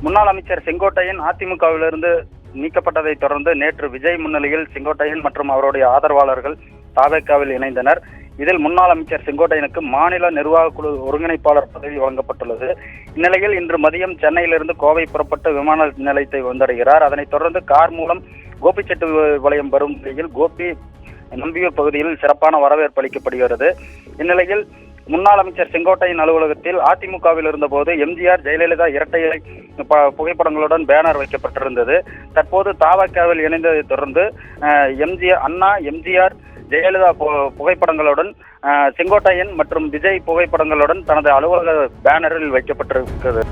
முன்னாள் அமைச்சர் செங்கோட்டையன் அதிமுகவிலிருந்து நீக்கப்பட்டதை தொடர்ந்து நேற்று விஜய் முன்னிலையில் செங்கோட்டையன் மற்றும் அவருடைய ஆதரவாளர்கள் தவேகாவில் இணைந்தனர். இதில் முன்னாள் அமைச்சர் செங்கோட்டையனுக்கு மாநில நிர்வாக குழு ஒருங்கிணைப்பாளர் பதவி வழங்கப்பட்டுள்ளது. இந்நிலையில் இன்று மதியம் சென்னையிலிருந்து கோவை புறப்பட்டு விமான நிலையத்தை வந்தடைகிறார். அதனைத் தொடர்ந்து கார் மூலம் கோபிச்செட்டிப்பாளையம் வரும் நிலையில் கோபி நம்பியூர் பகுதியில் சிறப்பான வரவேற்பு அளிக்கப்படுகிறது. இந்நிலையில் முன்னாள் அமைச்சர் செங்கோட்டையன் அலுவலகத்தில் அதிமுகவில் இருந்தபோது எம்ஜிஆர் ஜெயலலிதா இரட்டை இலை புகைப்படங்களுடன் பேனர் வைக்கப்பட்டிருந்தது. தற்போது தவேகாவில் இணைந்ததை தொடர்ந்து எம்ஜிஆர் ஜெயலலிதா புகைப்படங்களுடன் செங்கோட்டையன் மற்றும் விஜய் புகைப்படங்களுடன் தனது அலுவலக பேனரில் வைக்கப்பட்டிருக்கிறது.